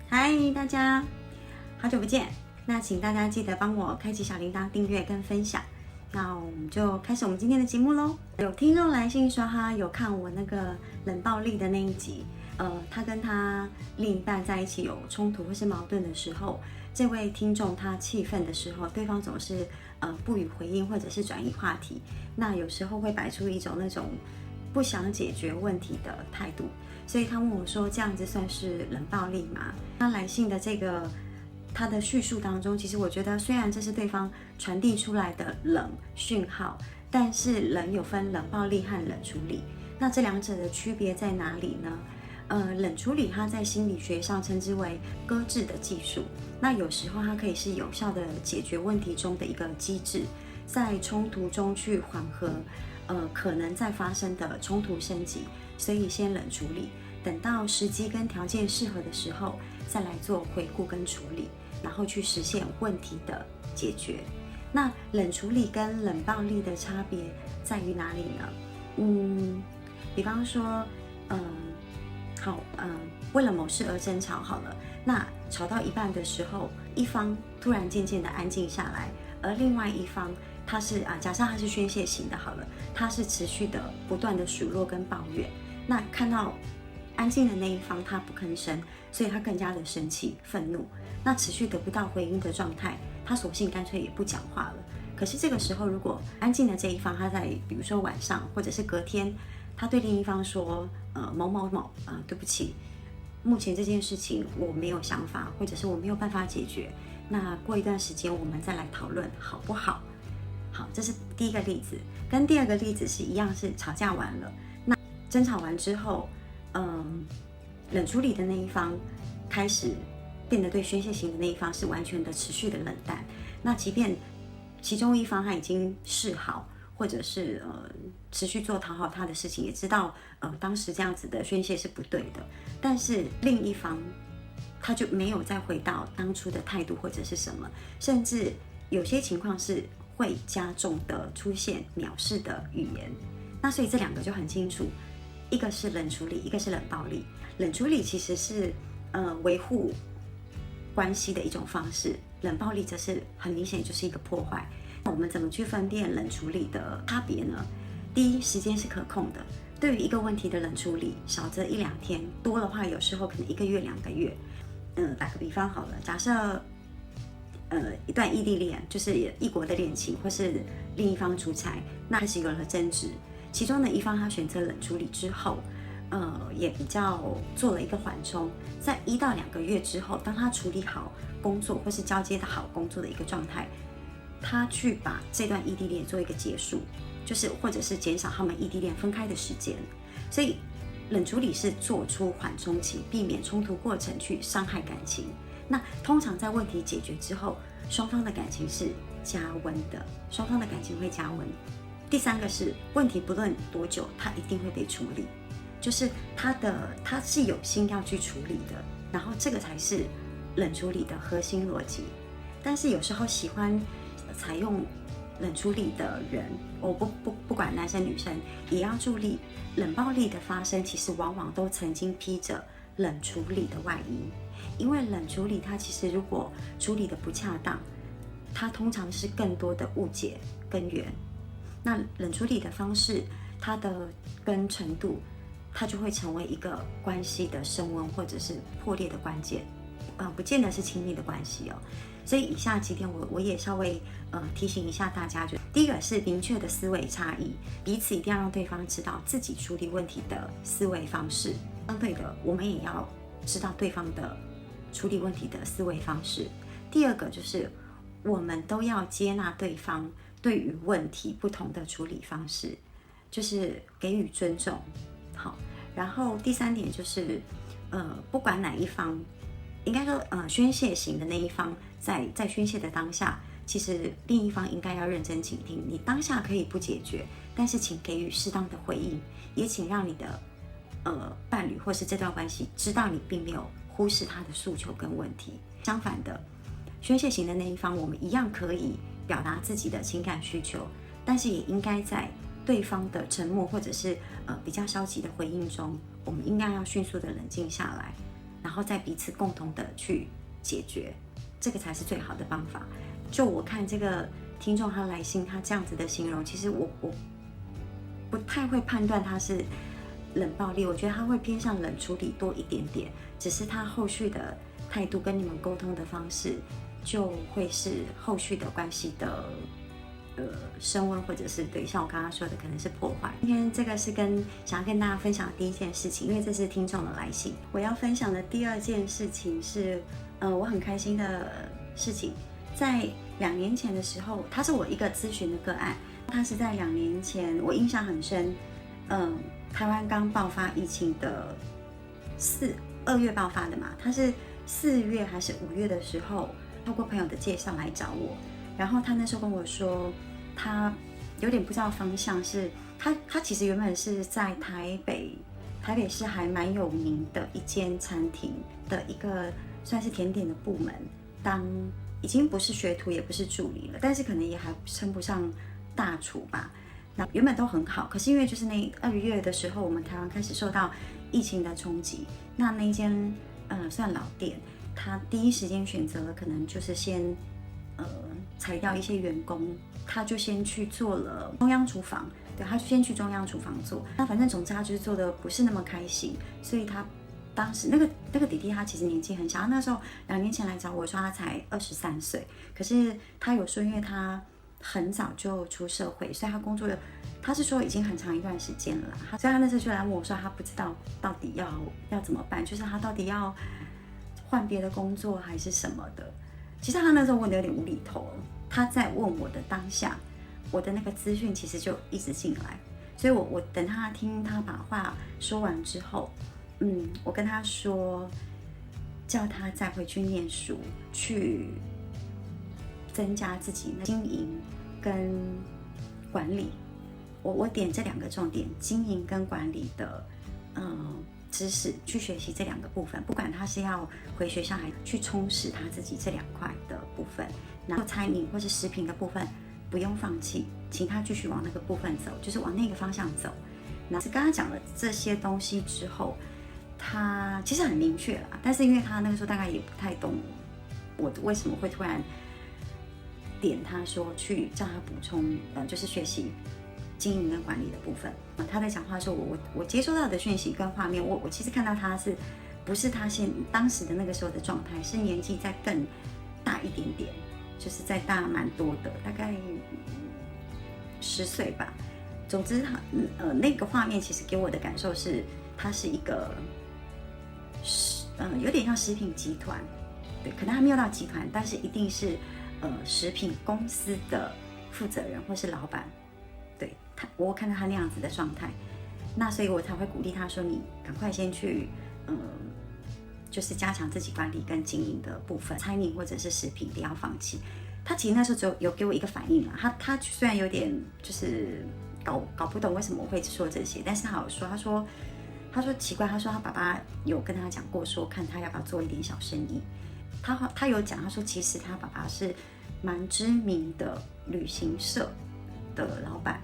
嗨，大家，好久不见。那请大家记得帮我开启小铃铛、订阅跟分享。那我们就开始我们今天的节目喽。有听众来信说他有看我那个冷暴力的那一集，他跟他另一半在一起有冲突或是矛盾的时候，这位听众他气愤的时候，对方总是不予回应或者是转移话题，那有时候会摆出一种那种不想解决问题的态度，所以他问我说：“这样子算是冷暴力吗？”他来信的这个他的叙述当中，其实我觉得虽然这是对方传递出来的冷讯号，但是冷有分冷暴力和冷处理。那这两者的区别在哪里呢？冷处理它在心理学上称之为搁置的技术。那有时候它可以是有效的解决问题中的一个机制，在冲突中去缓和可能再发生的冲突升级，所以先冷处理，等到时机跟条件适合的时候，再来做回顾跟处理，然后去实现问题的解决。那冷处理跟冷暴力的差别在于哪里呢？比方说，为了某事而争吵好了，那吵到一半的时候，一方突然渐渐的安静下来，而另外一方他是假设他是宣泄型的好了，他是持续的不断的数落跟抱怨。那看到安静的那一方他不吭声，所以他更加的生气愤怒。那持续得不到回应的状态，他索性干脆也不讲话了。可是这个时候，如果安静的这一方他在比如说晚上或者是隔天，他对另一方说某某某对不起，目前这件事情我没有想法，或者是我没有办法解决，那过一段时间我们再来讨论好不好？好，这是第一个例子。跟第二个例子是一样，是吵架完了，那争吵完之后，冷处理的那一方开始变得对宣泄型的那一方是完全的持续的冷淡。那即便其中一方他已经示好，或者是持续做讨好他的事情，也知道当时这样子的宣泄是不对的，但是另一方他就没有再回到当初的态度或者是什么，甚至有些情况是会加重的出现藐视的语言。那所以这两个就很清楚，一个是冷处理，一个是冷暴力。冷处理其实是维护关系的一种方式，冷暴力则是很明显就是一个破坏。我们怎么去分辨冷处理的差别呢？第一，时间是可控的。对于一个问题的冷处理，少则1-2天，多的话有时候可能1个月、2个月。打个比方好了，假设一段异地恋，就是异国的恋情，或是另一方出差，那开始有了争执，其中的一方他选择冷处理之后，也比较做了一个缓冲，在1到2个月之后，当他处理好工作或是交接的好工作的一个状态，他去把这段异地恋做一个结束，就是或者是减少他们异地恋分开的时间。所以冷处理是做出缓冲期，避免冲突过程去伤害感情。那通常在问题解决之后，双方的感情是加温的，双方的感情会加温。第三个是问题不论多久，它一定会被处理，就是他是有心要去处理的，然后这个才是冷处理的核心逻辑。但是有时候喜欢采用冷处理的人，我不管男生女生，也要注意，冷暴力的发生其实往往都曾经披着冷处理的外衣。因为冷处理它其实如果处理的不恰当，它通常是更多的误解根源。那冷处理的方式，它的根程度，它就会成为一个关系的升温或者是破裂的关键，不见得是亲密的关系哦。所以以下几点我也稍微提醒一下大家，就第一个是明确的思维差异，彼此一定要让对方知道自己处理问题的思维方式，相对的我们也要知道对方的处理问题的思维方式。第二个就是我们都要接纳对方对于问题不同的处理方式，就是给予尊重。好，然后第三点就是不管哪一方，应该说宣泄型的那一方在宣泄的当下，其实另一方应该要认真倾听。你当下可以不解决，但是请给予适当的回应，也请让你的伴侣或是这段关系知道你并没有忽视他的诉求跟问题。相反的，宣泄型的那一方，我们一样可以表达自己的情感需求，但是也应该在对方的沉默或者是比较消极的回应中，我们应该要迅速的冷静下来，然后后再彼此共同的去解决，这个才是最好的方法。就我看这个听众他来信，他这样子的形容，其实我不太会判断他是冷暴力，我觉得他会偏向冷处理多一点点，只是他后续的态度跟你们沟通的方式，就会是后续的关系的升温，或者是对像我刚刚说的可能是破坏。今天这个是想要跟大家分享的第一件事情，因为这是听众的来信。我要分享的第二件事情是我很开心的事情，在2年前的时候，他是我一个咨询的个案，他是在2年前，我印象很深，台湾刚爆发疫情的2月爆发的嘛，他是4月还是5月的时候，透过朋友的介绍来找我，然后他那时候跟我说，他有点不知道方向，是他其实原本是在台北市还蛮有名的一间餐厅的一个算是甜点的部门，已经不是学徒也不是助理了，但是可能也还称不上大厨吧。那原本都很好，可是因为就是那2月的时候，我们台湾开始受到疫情的冲击，那一间算老店，他第一时间选择了可能就是先裁掉一些员工，他就先去做了中央厨房，对，他就先去中央厨房做。那反正总之他就是做的不是那么开心，所以他当时那个弟弟他其实年纪很小，他那时候2年前来找我说他才23岁，可是他有说因为他很早就出社会，所以他工作他是说已经很长一段时间了，所以他那时候就来问我说他不知道到底要怎么办，就是他到底要换别的工作还是什么的。其实他那时候问的有点无厘头，他在问我的当下，我的那个资讯其实就一直进来，所以我等他听他把话说完之后，我跟他说，叫他再回去念书，去增加自己经营跟管理。我点这2个重点，经营跟管理的知识，去学习这2个部分，不管他是要回学校还去充实他自己这2块的部分，然后餐饮或是食品的部分不用放弃，请他继续往那个部分走，就是往那个方向走。那是刚刚讲了这些东西之后，他其实很明确啦，但是因为他那个时候大概也不太懂我为什么会突然点他说去叫他补充，就是学习经营跟管理的部分。他在讲话的时候，我接收到的讯息跟画面，我其实看到他是不是他当时的那个时候的状态，是年纪再更大一点点，就是再大蛮多的，大概10岁吧。总之那个画面其实给我的感受是，他是一个有点像食品集团，对，可能还没有到集团，但是一定是食品公司的负责人或是老板。对，我看到他那样子的状态，那所以我才会鼓励他说，你赶快先去就是加强自己管理跟经营的部分，餐饮或者是食品不要放弃。他其实那时候有给我一个反应啦，他虽然有点就是搞不懂为什么我会说这些，但是他有说，他说奇怪，他说他爸爸有跟他讲过说，看他要不要做一点小生意。他有讲，他说其实他爸爸是蛮知名的旅行社的老板，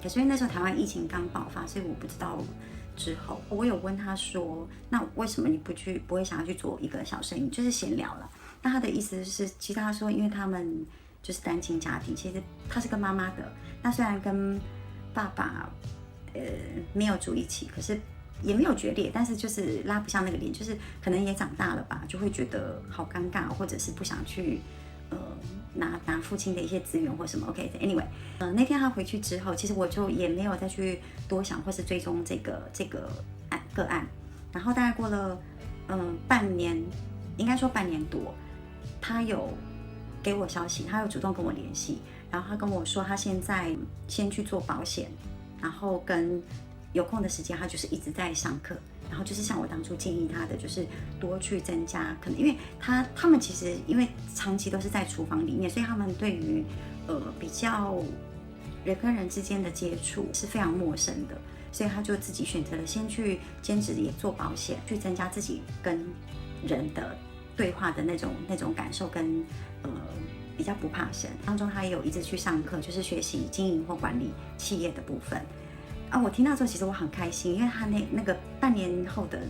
可是因为那时候台湾疫情刚爆发，所以我不知道之后。我有问他说，那为什么你不会想要去做一个小生意，就是闲聊了。那他的意思是，其实他说，因为他们就是单亲家庭，其实他是跟妈妈的，那虽然跟爸爸没有住一起，可是也没有决裂，但是就是拉不下那个脸，就是可能也长大了吧，就会觉得好尴尬，或者是不想去拿父亲的一些资源或什么。OK，anyway，那天他回去之后，其实我就也没有再去多想或是追踪这个个案。然后大概过了半年，应该说半年多，他有给我消息，他有主动跟我联系，然后他跟我说他现在先去做保险，然后跟有空的时间他就是一直在上课，然后就是像我当初建议他的，就是多去增加，可能因为他们其实因为长期都是在厨房里面，所以他们对于比较人跟人之间的接触是非常陌生的，所以他就自己选择了先去兼职也做保险，去增加自己跟人的对话的那种感受跟比较不怕生。当中他也有一直去上课，就是学习经营或管理企业的部分。我听到之后其实我很开心，因为他那个半年后的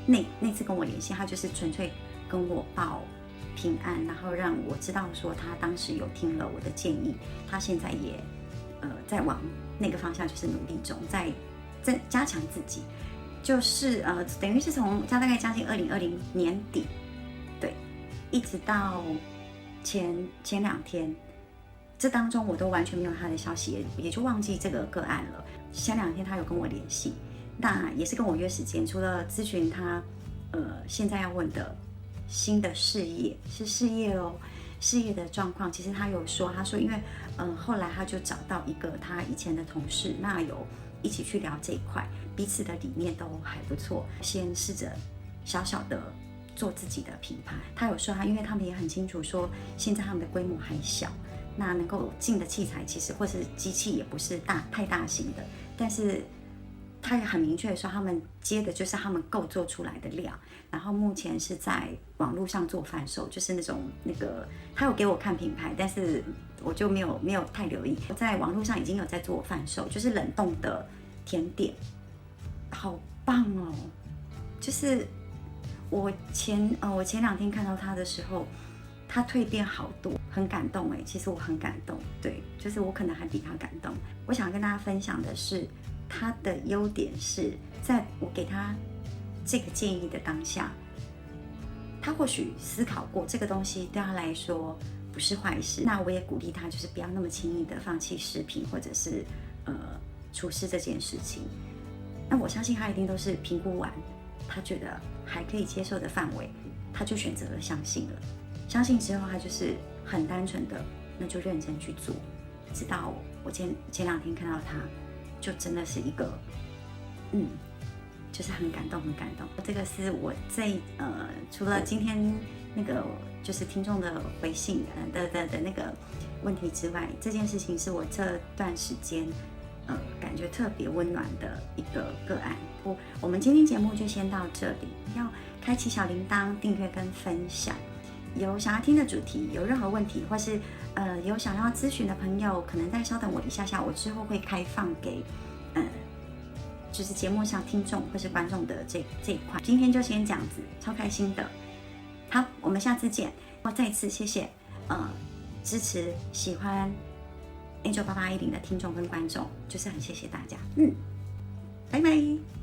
那次跟我联系，他就是纯粹跟我报平安，然后让我知道说他当时有听了我的建议，他现在也在往那个方向就是努力中，在加强自己，就是等于是从大概将近2020年底，对，一直到前2天，这当中我都完全没有他的消息，也就忘记这个个案了。前2天他有跟我联系，那也是跟我约时间，除了咨询他现在要问的新的事业是事业哦，事业的状况，其实他有说，他说因为后来他就找到一个他以前的同事，那有一起去聊这一块，彼此的理念都还不错，先试着小小的做自己的品牌。他有说因为他们也很清楚说现在他们的规模还小，那能够进的器材其实或是机器也不是太大型的，但是他也很明确的说，他们接的就是他们够做出来的量，然后目前是在网络上做贩售，就是那个他有给我看品牌，但是我就没有太留意。我在网络上已经有在做贩售，就是冷冻的甜点，好棒哦！就是我前2天看到他的时候，他蜕变好多，很感动哎。其实我很感动，对，就是我可能还比他感动。我想跟大家分享的是，他的优点是在我给他这个建议的当下，他或许思考过这个东西对他来说不是坏事。那我也鼓励他，就是不要那么轻易的放弃食品或者是厨师这件事情。那我相信他一定都是评估完，他觉得还可以接受的范围，他就选择了相信了。相信之后，他就是很单纯的，那就认真去做。直到我前2天看到他，就真的是一个，就是很感动，很感动。这个是我除了今天那个就是听众的回信的那个问题之外，这件事情是我这段时间感觉特别温暖的一个案。我们今天节目就先到这里，要开启小铃铛、订阅跟分享。有想要听的主题，有任何问题，或是有想要咨询的朋友，可能再稍等我一下下，我之后会开放给就是节目上听众或是观众的这一块。今天就先这样子，超开心的。好，我们下次见。我再一次谢谢支持喜欢 Angel 8810的听众跟观众，就是很谢谢大家。拜拜。